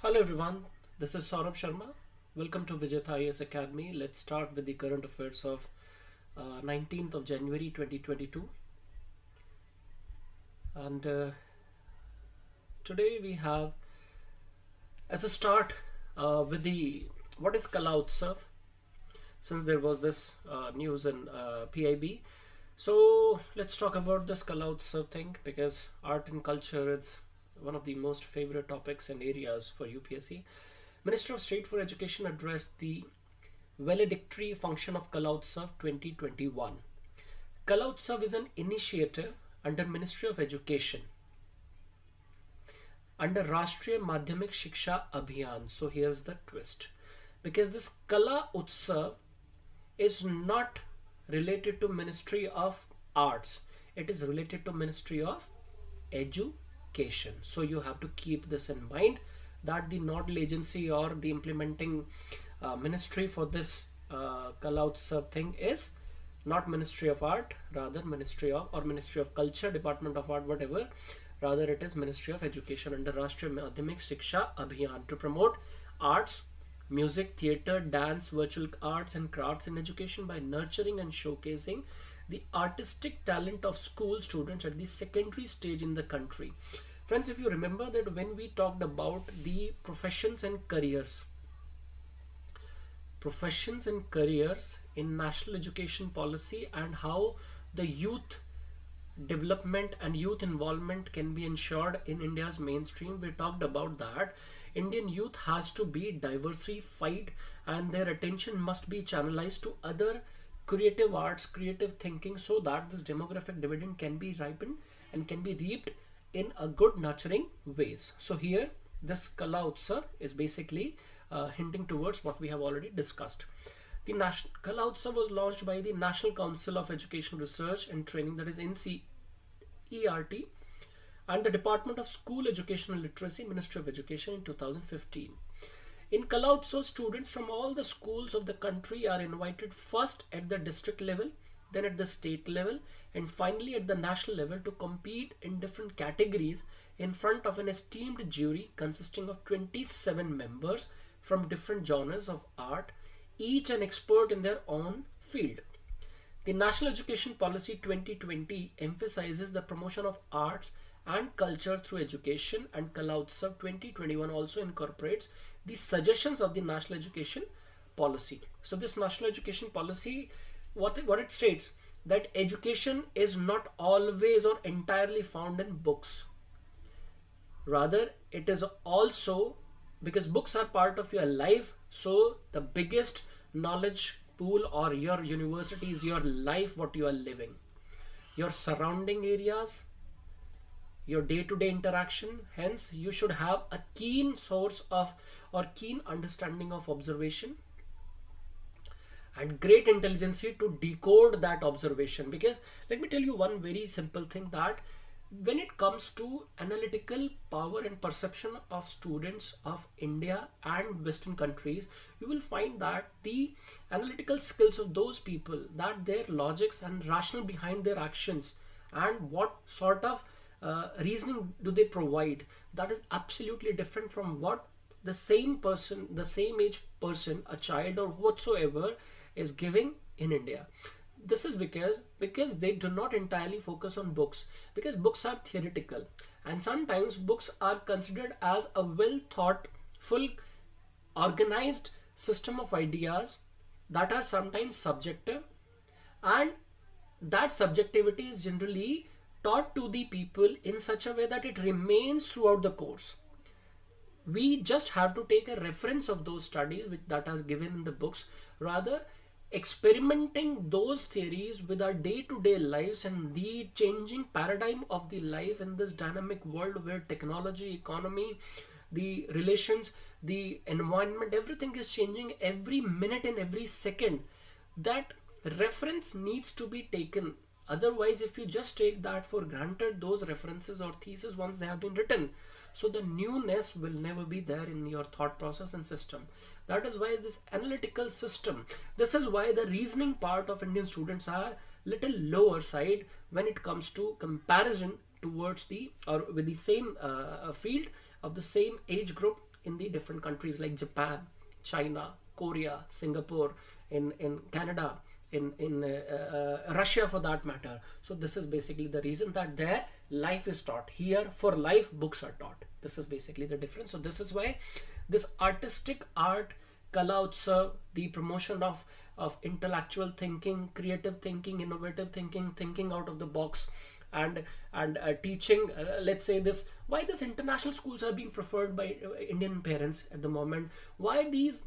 Hello everyone, this is Saurabh Sharma. Welcome to Vijayata IAS Academy. Let's start with the current affairs of 19th of January 2022. And today we have as a start with the what is Kala Utsav, since there was this news in PIB. So let's talk about this Kala Utsav thing, because art and culture is one of the most favorite topics and areas for UPSC. Minister of State for Education addressed the valedictory function of Kala Utsav 2021. Kala Utsav is an initiative under Ministry of Education under Rashtriya Madhyamik Shiksha Abhiyan. So here's the twist, because this Kala Utsav is not related to Ministry of Arts, it is related to Ministry of Education. So you have to keep this in mind, that the nodal agency or the implementing ministry for this Kala Utsav thing is not Ministry of Art, rather Ministry of Culture, Department of Art, whatever. Rather it is Ministry of Education under Rashtriya Madhyamik Shiksha Abhiyan to promote arts, music, theatre, dance, virtual arts and crafts in education by nurturing and showcasing the artistic talent of school students at the secondary stage in the country. Friends, if you remember that when we talked about the professions and careers in national education policy and how the youth development and youth involvement can be ensured in India's mainstream, we talked about that Indian youth has to be diversified and their attention must be channelized to other creative arts, creative thinking, so that this demographic dividend can be ripened and can be reaped in a good nurturing ways. So here this Kala Utsav is basically hinting towards what we have already discussed. The National Kala Utsav was launched by the National Council of Education Research and Training, that is NCERT, and the Department of School Education and Literacy, Ministry of Education, in 2015. In Kala Utsav, students from all the schools of the country are invited first at the district level, then at the state level, and finally at the national level to compete in different categories in front of an esteemed jury consisting of 27 members from different genres of art, each an expert in their own field. The National Education Policy 2020 emphasizes the promotion of arts and culture through education, and Kala Utsav 2021 also incorporates the suggestions of the National Education Policy. So this National Education Policy, what it states, that education is not always or entirely found in books. Rather, it is also, because books are part of your life, so the biggest knowledge pool or your university is your life, what you are living, your surrounding areas, your day-to-day interaction. Hence you should have a keen source of or keen understanding of observation and great intelligence to decode that observation. Because let me tell you one very simple thing, that when it comes to analytical power and perception of students of India and Western countries, you will find that the analytical skills of those people, that their logics and rationale behind their actions and what sort of reasoning do they provide, that is absolutely different from what the same person, the same age person, a child or whatsoever is giving in India. This is because they do not entirely focus on books, because books are theoretical and sometimes books are considered as a well thought, full organized system of ideas that are sometimes subjective, and that subjectivity is generally taught to the people in such a way that it remains throughout the course. We just have to take a reference of those studies that are given in the books, rather experimenting those theories with our day-to-day lives and the changing paradigm of the life in this dynamic world where technology, economy, the relations, the environment, everything is changing every minute and every second. That reference needs to be taken. Otherwise, if you just take that for granted, those references or theses, once they have been written, so the newness will never be there in your thought process and system. That is why this analytical system, this is why the reasoning part of Indian students are little lower side when it comes to comparison towards the or with the same field of the same age group in the different countries like Japan, China, Korea, Singapore, in Canada, in Russia for that matter. So this is basically the reason that there life is taught. Here for life books are taught. This is basically the difference. So this is why this artistic art, Kala Utsav, the promotion of intellectual thinking, creative thinking, innovative thinking, thinking out of the box, and teaching, let's say this, why this international schools are being preferred by Indian parents at the moment, why these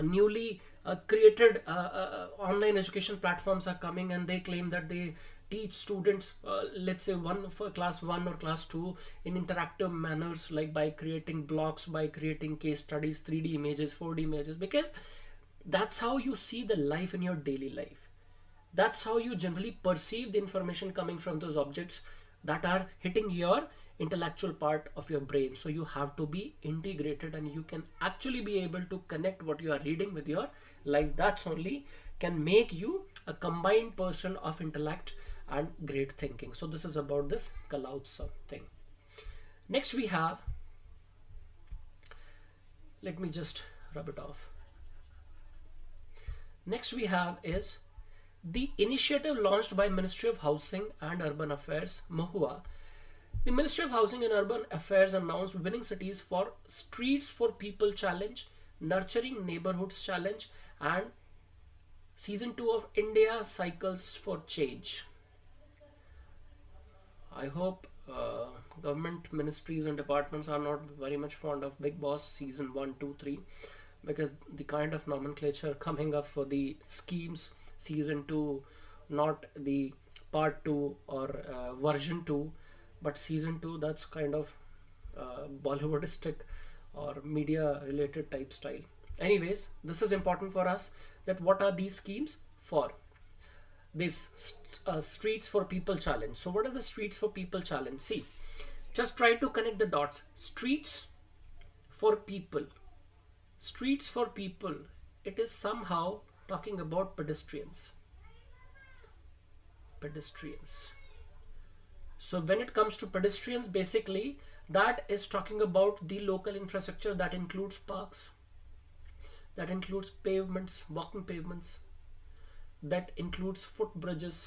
newly created online education platforms are coming, and they claim that they teach students, let's say one for class 1 or class 2 in interactive manners, like by creating blocks, by creating case studies, 3D images, 4D images, because that's how you see the life in your daily life. That's how you generally perceive the information coming from those objects that are hitting your intellectual part of your brain. So you have to be integrated, and you can actually be able to connect what you are reading with your life. That's only can make you a combined person of intellect and great thinking. So this is about this Kala Utsav thing. Next we have, let me just rub it off. Next we have is the initiative launched by Ministry of Housing and Urban Affairs, MOHUA. The Ministry of Housing and Urban Affairs announced Winning Cities for Streets for People Challenge, Nurturing Neighborhoods Challenge, and Season 2 of India Cycles for Change. I hope government ministries and departments are not very much fond of Big Boss Season 1, 2, 3, because the kind of nomenclature coming up for the schemes Season 2, not the Part 2 or Version 2, but Season 2, that's kind of Bollywoodistic or media related type style. Anyways, this is important for us, that what are these schemes for? This Streets for People Challenge. So what is the Streets for People Challenge? See, just try to connect the dots. Streets for people. Streets for people. It is somehow talking about pedestrians. Pedestrians. So when it comes to pedestrians, basically that is talking about the local infrastructure that includes parks, that includes pavements, walking pavements, that includes footbridges,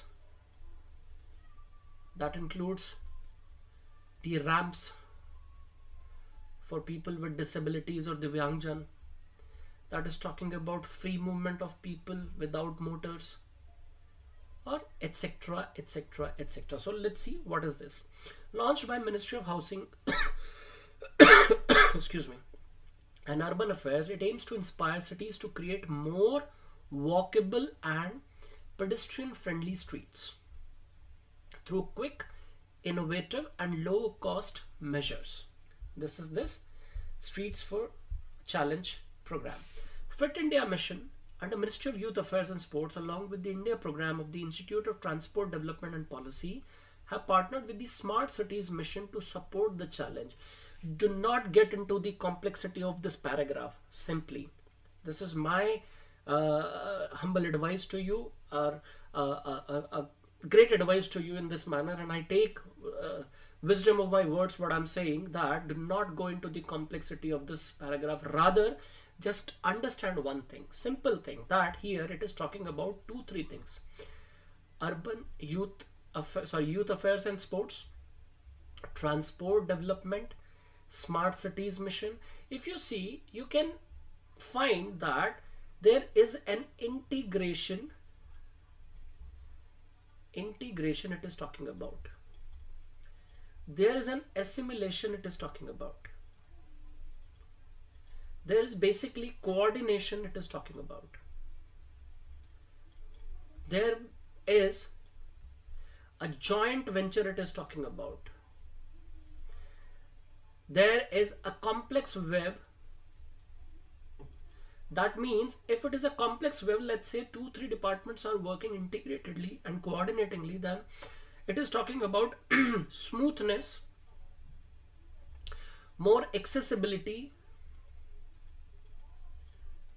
that includes the ramps for people with disabilities or Divyangjan, that is talking about free movement of people without motors, or etc, etc, etc. So let's see what is this. Launched by Ministry of Housing excuse me, and Urban Affairs, it aims to inspire cities to create more walkable and pedestrian friendly streets through quick, innovative and low cost measures. This is this Streets for Challenge program. Fit India mission and the Ministry of Youth Affairs and Sports, along with the India program of the Institute of Transport Development and Policy, have partnered with the Smart Cities mission to support the challenge. Do not get into the complexity of this paragraph. Simply, this is my humble advice to you, or a great advice to you in this manner, and I take wisdom of my words what I'm saying, that do not go into the complexity of this paragraph. Rather, just understand one thing, simple thing, that here it is talking about 2-3 things: urban youth affairs and sports, transport development, smart cities mission. If you see, you can find that there is an integration it is talking about. There is an assimilation it is talking about. There is basically coordination it is talking about. There is a joint venture it is talking about. There is a complex web. That means if it is a complex web, let's say 2-3 departments are working integratedly and coordinatingly, then it is talking about smoothness, more accessibility,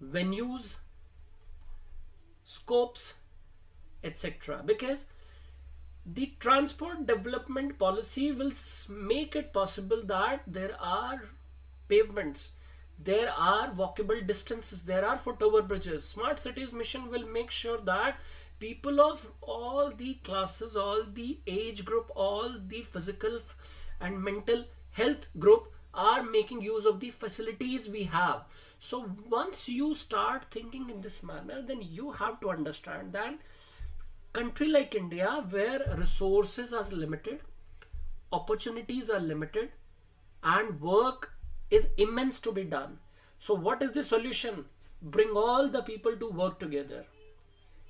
venues, scopes, etc. Because the transport development policy will make it possible that there are pavements, there are walkable distances, there are foot over bridges. Smart cities mission will make sure that people of all the classes, all the age group, all the physical and mental health group are making use of the facilities we have. So once you start thinking in this manner, then you have to understand that country like India, where resources are limited, opportunities are limited, and work is immense to be done. So what is the solution? Bring all the people to work together.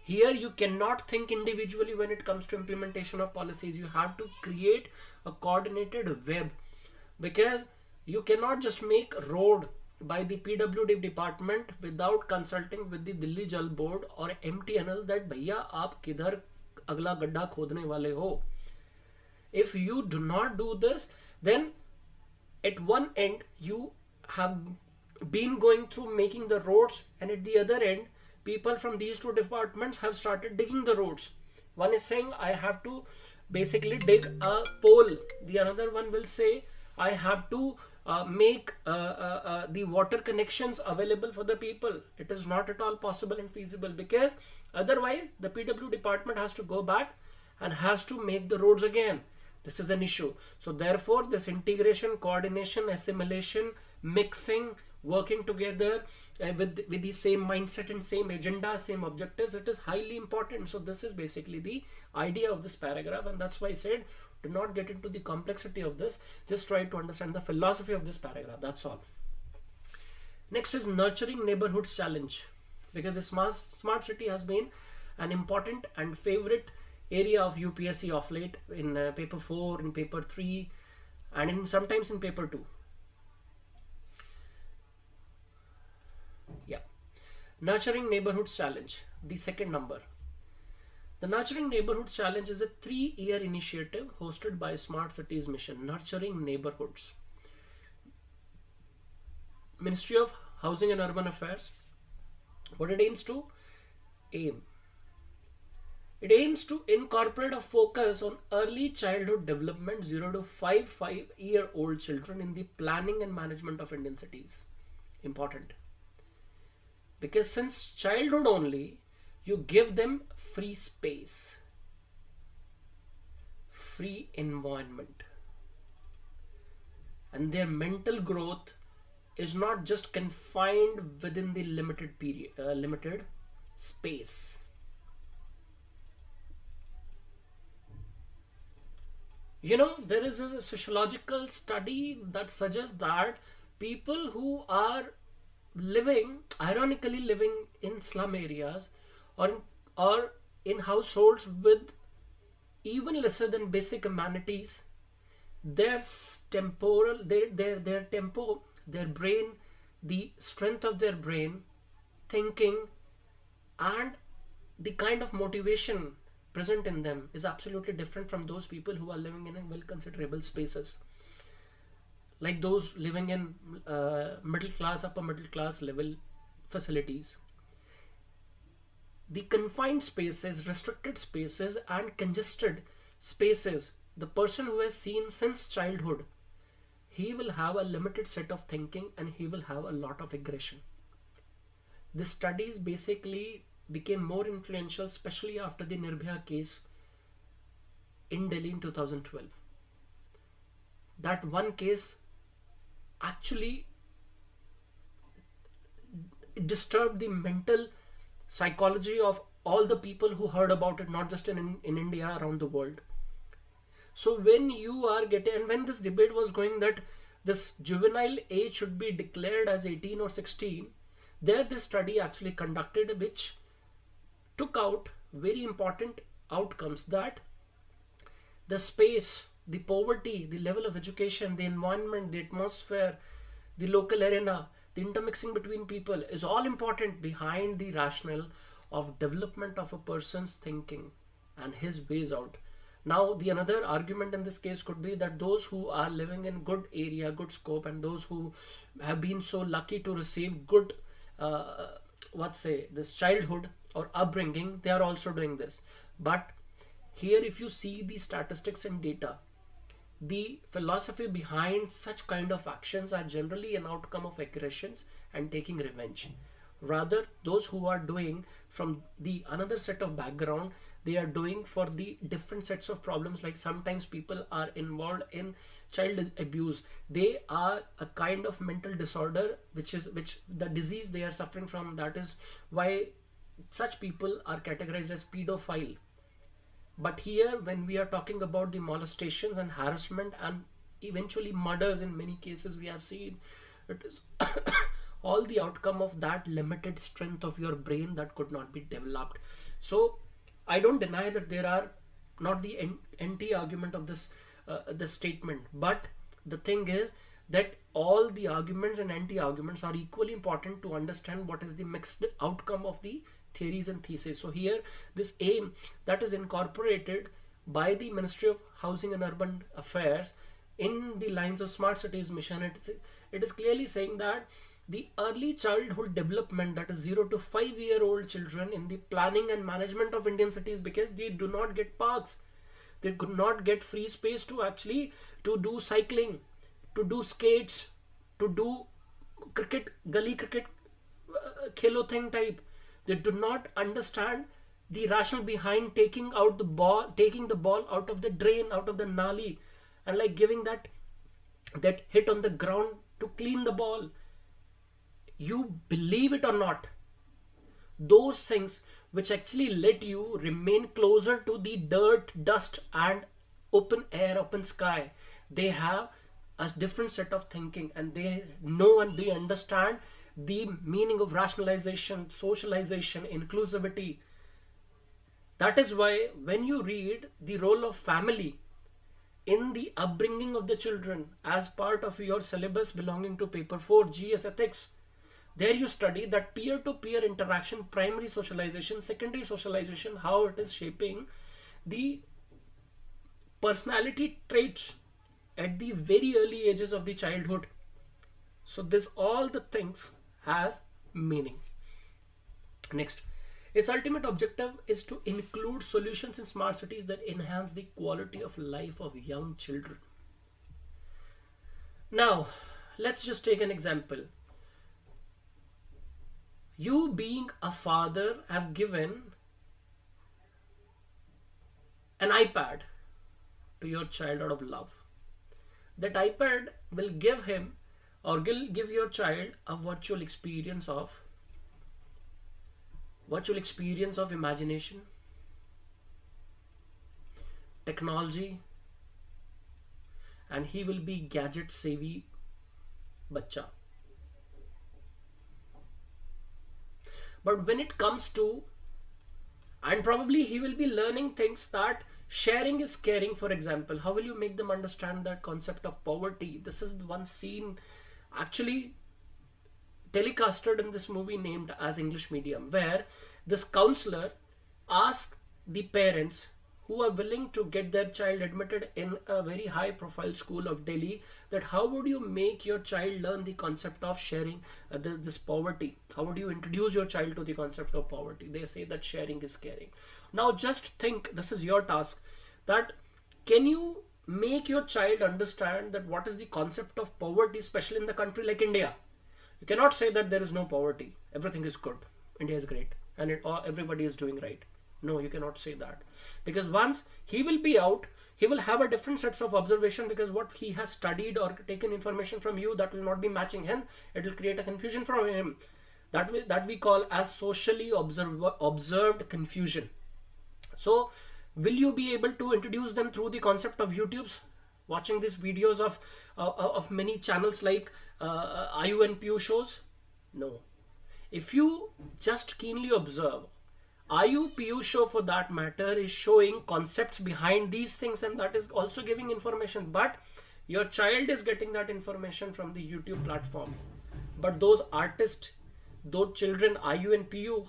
Here you cannot think individually when it comes to implementation of policies. You have to create a coordinated web, because you cannot just make road by the PWD department without consulting with the Delhi Jal Board or MTNL that भैया आप किधर अगला गड्ढा खोदने वाले हो. If you do not do this, then at one end you have been going through making the roads, and at the other end people from these two departments have started digging the roads. One is saying I have to basically dig a pole, the another one will say I have to make the water connections available for the people. It is not at all possible and feasible, because otherwise the PW department has to go back and has to make the roads again. This is an issue. So therefore this integration, coordination, assimilation, mixing, working together with the same mindset and same agenda, same objectives, it is highly important. So this is basically the idea of this paragraph, and that's why I said do not get into the complexity of this, just try to understand the philosophy of this paragraph, that's all. Next is nurturing neighborhoods challenge, because the smart city has been an important and favorite area of UPSC of late, in paper 4, in paper 3, and sometimes in paper 2. Yeah, nurturing neighborhoods challenge, the second number. The Nurturing Neighborhoods Challenge is a 3-year initiative hosted by Smart Cities Mission, Nurturing Neighborhoods. Ministry of Housing and Urban Affairs. What it aims to? It aims to incorporate a focus on early childhood development, 0 to 5-year-old children, in the planning and management of Indian cities. Important. Because since childhood only, you give them free space, free environment, and their mental growth is not just confined within the limited period, limited space. You know, there is a sociological study that suggests that people who are ironically living in slum areas, or in households with even lesser than basic amenities, their tempo, their brain, the strength of their brain, thinking, and the kind of motivation present in them is absolutely different from those people who are living in well considerable spaces, like those living in middle class, upper middle class level facilities. The confined spaces, restricted spaces, and congested spaces, the person who has seen since childhood, he will have a limited set of thinking and he will have a lot of aggression. The studies basically became more influential, especially after the Nirbhaya case in Delhi in 2012. That one case actually disturbed the mental psychology of all the people who heard about it, not just in India, around the world. So when you are getting, and when this debate was going that this juvenile age should be declared as 18 or 16, there this study actually conducted, which took out very important outcomes, that the space, the poverty, the level of education, the environment, the atmosphere, the local arena, the intermixing between people is all important behind the rationale of development of a person's thinking and his ways out. Now, the another argument in this case could be that those who are living in good area, good scope, and those who have been so lucky to receive good, this childhood or upbringing, they are also doing this. But here, if you see the statistics and data, the philosophy behind such kind of actions are generally an outcome of aggressions and taking revenge. Rather, those who are doing from the another set of background, they are doing for the different sets of problems. Like sometimes people are involved in child abuse, they are a kind of mental disorder, which the disease they are suffering from, that is why such people are categorized as pedophile. But here, when we are talking about the molestations and harassment and eventually murders, in many cases we have seen, it is all the outcome of that limited strength of your brain that could not be developed. So I don't deny that there are not the anti-argument of this statement, but the thing is that all the arguments and anti-arguments are equally important to understand what is the mixed outcome of the theories and theses. So here, this aim that is incorporated by the Ministry of Housing and Urban Affairs in the lines of Smart Cities mission, it is clearly saying that the early childhood development, that is 0 to 5-year-old children, in the planning and management of Indian cities, because they do not get parks, they could not get free space to actually to do cycling, to do skates, to do cricket, gully cricket, khelo thing type. They do not understand the rationale behind taking the ball out of the drain, out of the nali, and like giving that hit on the ground to clean the ball. You believe it or not, those things which actually let you remain closer to the dirt, dust and open air, open sky, they have a different set of thinking, and they know and they understand the meaning of rationalization, socialization, inclusivity. That is why when you read the role of family in the upbringing of the children as part of your syllabus belonging to paper 4 GS ethics, there you study that peer-to-peer interaction, primary socialization, secondary socialization, how it is shaping the personality traits at the very early ages of the childhood. So this all the things has meaning. Next, its ultimate objective is to include solutions in smart cities that enhance the quality of life of young children. Now, let's just take an example. You being a father have given an iPad to your child out of love. That iPad will give him or will give your child a virtual experience of imagination, technology, and he will be gadget savvy bacha. But when it comes to, and probably he will be learning things that sharing is caring. For example, how will you make them understand that concept of poverty? This is the one scene actually telecasted in this movie named as English Medium, where this counselor asks the parents who are willing to get their child admitted in a very high profile school of Delhi, that how would you make your child learn the concept of sharing this poverty? How would you introduce your child to the concept of poverty? They say that sharing is caring. Now just think, this is your task, that can you make your child understand that what is the concept of poverty, especially in the country like India? You cannot say that there is no poverty, everything is good, India is great, and everybody is doing right. No, you cannot say that, because once he will be out, he will have a different sets of observation, because what he has studied or taken information from you, that will not be matching him. It will create a confusion from him, that we call as socially observed confusion. So will you be able to introduce them through the concept of YouTube's watching these videos of many channels like IU and PU shows? No. If you just keenly observe, IU PU show for that matter is showing concepts behind these things, and that is also giving information, but your child is getting that information from the YouTube platform. But those artists, those children, IU and PU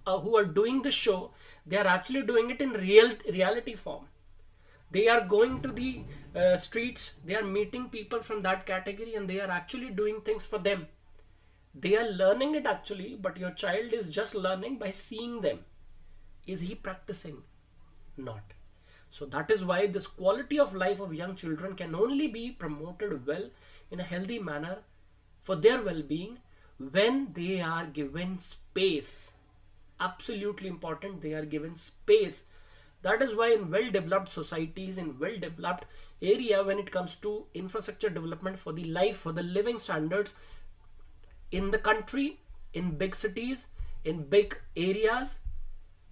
who are doing the show, they are actually doing it in reality form. They are going to the streets, they are meeting people from that category, and they are actually doing things for them. They are learning it actually, but your child is just learning by seeing them. Is he practicing? Not. So that is why this quality of life of young children can only be promoted well in a healthy manner for their well-being when they are given space. Absolutely important, they are given space. That is why in well-developed societies, in well-developed area, when it comes to infrastructure development for the life, for the living standards in the country, in big cities, in big areas,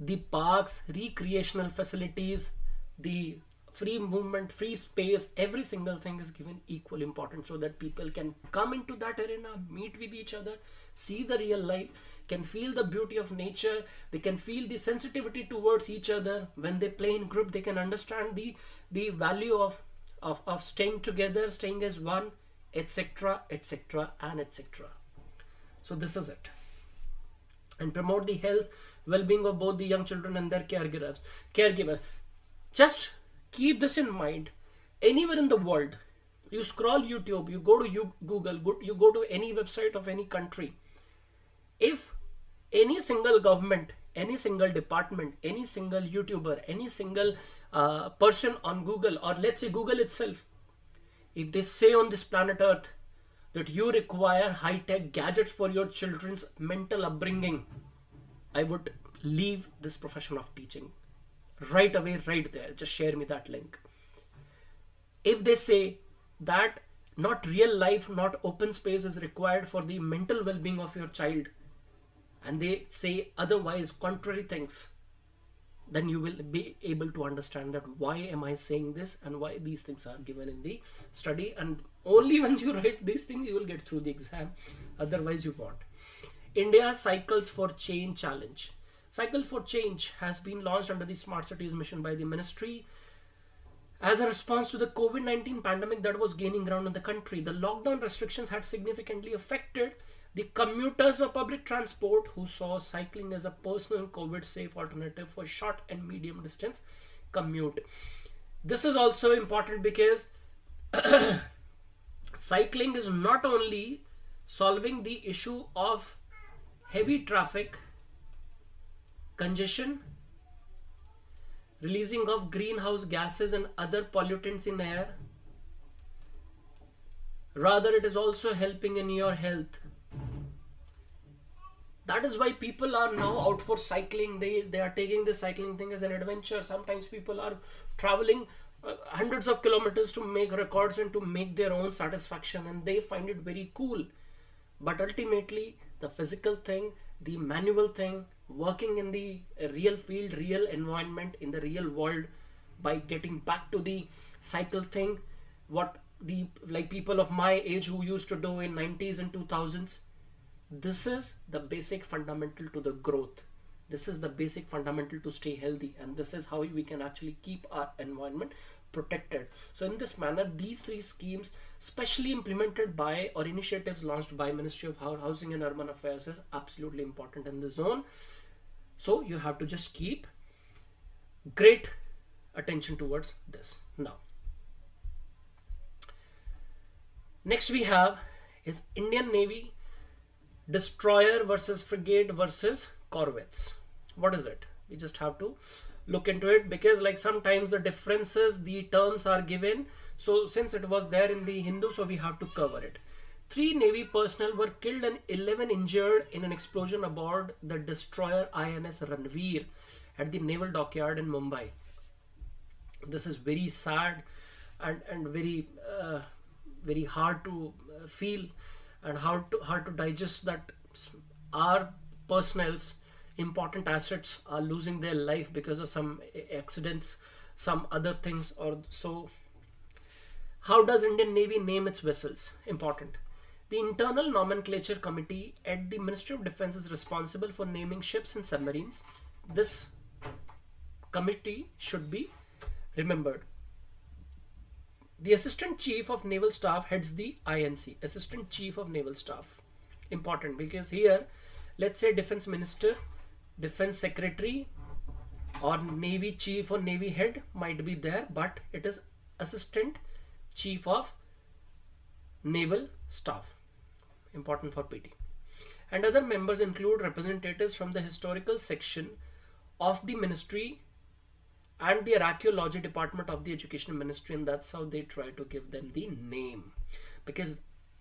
the parks, recreational facilities, the free movement, free space, every single thing is given equal importance so that people can come into that arena, meet with each other, see the real life, can feel the beauty of nature, they can feel the sensitivity towards each other. When they play in group, they can understand the value of staying together, staying as one, etc., etc., and etc. So this is it. And promote the health, well-being of both the young children and their caregivers. Just keep this in mind. Anywhere in the world, you scroll YouTube, you go to Google, you go to any website of any country. If any single government, any single department, any single YouTuber, any single person on Google, or let's say Google itself, if they say on this planet Earth that you require high-tech gadgets for your children's mental upbringing, I would leave this profession of teaching right away, right there. Just share me that link. If they say that not real life, not open space is required for the mental well-being of your child, and they say otherwise contrary things, then you will be able to understand that why am I saying this and why these things are given in the study. And only when you write these things you will get through the exam, otherwise you won't. India Cycles for Change Challenge. Cycle for Change has been launched under the Smart Cities mission by the ministry as a response to the COVID-19 pandemic that was gaining ground in the country. The lockdown restrictions had significantly affected the commuters of public transport, who saw cycling as a personal COVID-safe alternative for short and medium distance commute. This is also important because cycling is not only solving the issue of heavy traffic congestion, releasing of greenhouse gases and other pollutants in air, rather it is also helping in your health. That is why people are now out for cycling. They are taking this cycling thing as an adventure. Sometimes people are traveling hundreds of kilometers to make records and to make their own satisfaction, and they find it very cool. But ultimately, the physical thing, the manual thing, working in the real field, real environment, in the real world, by getting back to the cycle thing, what the people of my age who used to do in 90s and 2000s, this is the basic fundamental to the growth. This is the basic fundamental to stay healthy, and this is how we can actually keep our environment protected. So in this manner, these three schemes, specially implemented by or initiatives launched by Ministry of Housing and Urban Affairs, is absolutely important in the zone. So you have to just keep great attention towards this. Now, next we have is Indian Navy destroyer versus frigate versus corvettes. What is it? We just have to look into it, because sometimes the differences, the terms are given. So since it was there in the Hindu, so we have to cover it. 3 Navy personnel were killed and 11 injured in an explosion aboard the destroyer INS Ranveer at the naval dockyard in Mumbai. This is very sad and very very hard to feel, and hard to digest that our personnel's important assets are losing their life because of some accidents, some other things. Or so, how does Indian Navy name its vessels? Important. The Internal Nomenclature Committee at the Ministry of Defense is responsible for naming ships and submarines. This committee should be remembered. The Assistant Chief of Naval Staff heads the INC, Assistant Chief of Naval Staff. Important, because here, let's say Defense Minister, Defense Secretary, or Navy Chief or Navy Head might be there, but it is Assistant Chief of Naval Staff. Important for PT. And other members include representatives from the historical section of the Ministry and the archaeology department of the education ministry, and that's how they try to give them the name, because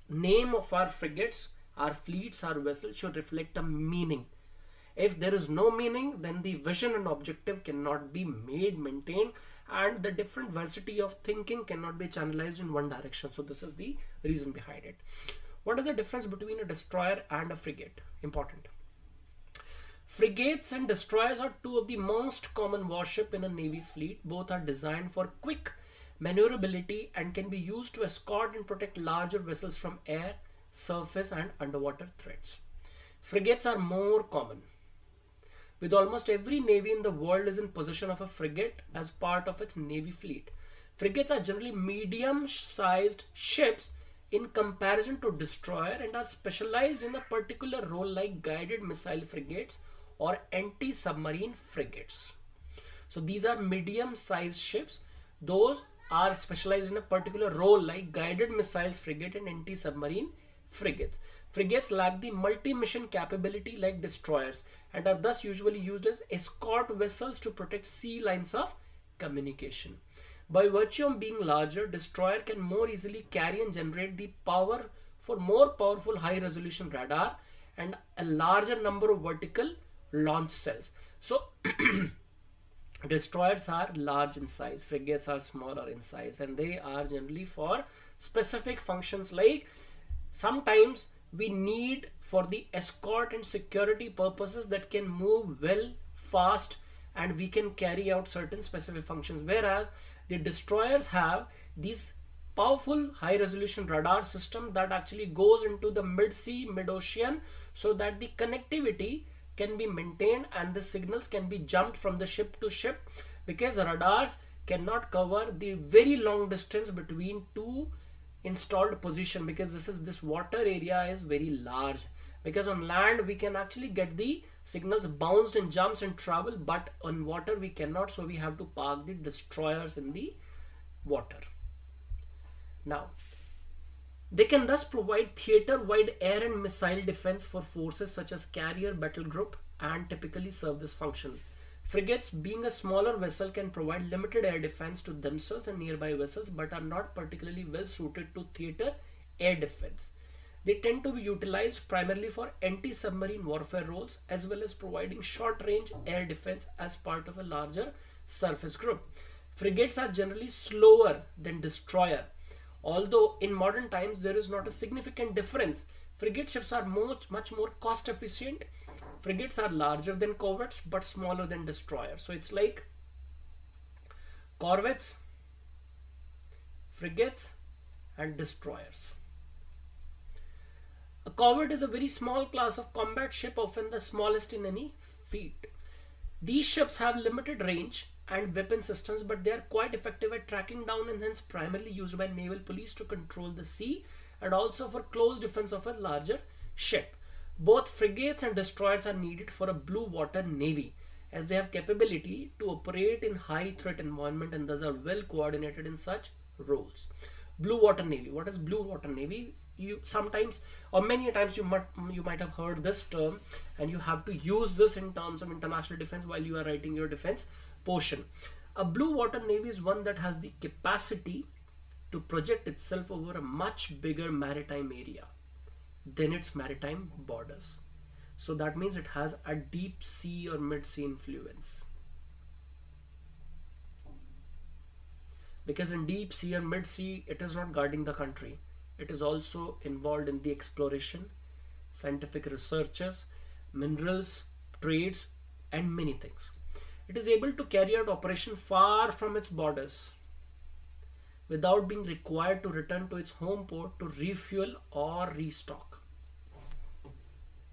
name of our frigates, our fleets, our vessels should reflect a meaning. If there is no meaning, then the vision and objective cannot be maintained, and the different diversity of thinking cannot be channelized in one direction. So this is the reason behind it. What is the difference between a destroyer and a frigate? Important. Frigates and destroyers are two of the most common warships in a navy's fleet. Both are designed for quick maneuverability and can be used to escort and protect larger vessels from air, surface, and underwater threats. Frigates are more common, with almost every navy in the world is in possession of a frigate as part of its navy fleet. Frigates are generally medium-sized ships in comparison to destroyer and are specialized in a particular role, like guided missile frigates or anti-submarine frigates. So these are medium-sized ships. Those are specialized in a particular role, like guided missiles frigate and anti-submarine frigates. Frigates lack the multi-mission capability like destroyers and are thus usually used as escort vessels to protect sea lines of communication. By virtue of being larger, destroyer can more easily carry and generate the power for more powerful high-resolution radar and a larger number of vertical launch cells. So destroyers are large in size, frigates are smaller in size, and they are generally for specific functions, like sometimes we need for the escort and security purposes that can move well, fast, and we can carry out certain specific functions, whereas the destroyers have these powerful high resolution radar system that actually goes into the mid-sea, mid-ocean, so that the connectivity can be maintained and the signals can be jumped from the ship to ship, because radars cannot cover the very long distance between two installed position, because this water area is very large. Because on land we can actually get the signals bounced and jumps and travel, but on water we cannot, so we have to park the destroyers in the water. Now they can thus provide theater-wide air and missile defense for forces such as carrier battle group and typically serve this function. Frigates, being a smaller vessel, can provide limited air defense to themselves and nearby vessels, but are not particularly well suited to theater air defense. They tend to be utilized primarily for anti-submarine warfare roles, as well as providing short-range air defense as part of a larger surface group. Frigates are generally slower than destroyer, although in modern times there is not a significant difference. Frigate ships are much more cost efficient. Frigates are larger than corvettes but smaller than destroyers. So it's like corvettes, frigates, and destroyers. A corvette is a very small class of combat ship, often the smallest in any fleet. These ships have limited range and weapon systems, but they are quite effective at tracking down and hence primarily used by naval police to control the sea and also for close defense of a larger ship. Both frigates and destroyers are needed for a blue water navy, as they have capability to operate in high threat environment and thus are well coordinated in such roles. Blue water navy. What is blue water navy? You sometimes or many times you might have heard this term, and you have to use this in terms of international defense while you are writing your defense portion. A blue water navy is one that has the capacity to project itself over a much bigger maritime area than its maritime borders. So that means it has a deep sea or mid-sea influence. Because in deep sea or mid-sea, it is not guarding the country. It is also involved in the exploration, scientific researches, minerals, trades, and many things. It is able to carry out operation far from its borders without being required to return to its home port to refuel or restock.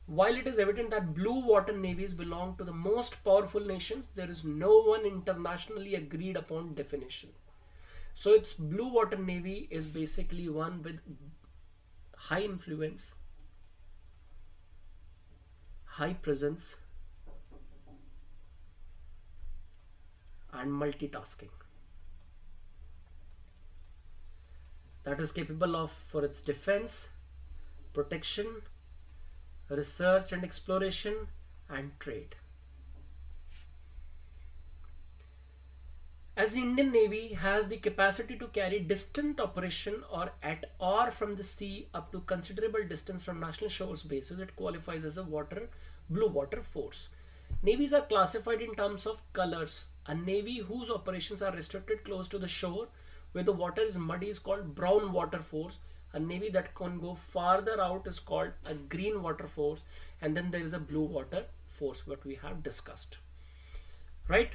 While it is evident that blue water navies belong to the most powerful nations, there is no one internationally agreed upon definition. So its blue water navy is basically one with high influence, high presence, and multitasking. That is capable of for its defense, protection, research and exploration, and trade. As the Indian Navy has the capacity to carry distant operation or at or from the sea up to considerable distance from national shores bases, it qualifies as a blue water force. Navies are classified in terms of colors. A navy whose operations are restricted close to the shore where the water is muddy is called brown water force. A navy that can go farther out is called a green water force, and then there is a blue water force, what we have discussed. Right?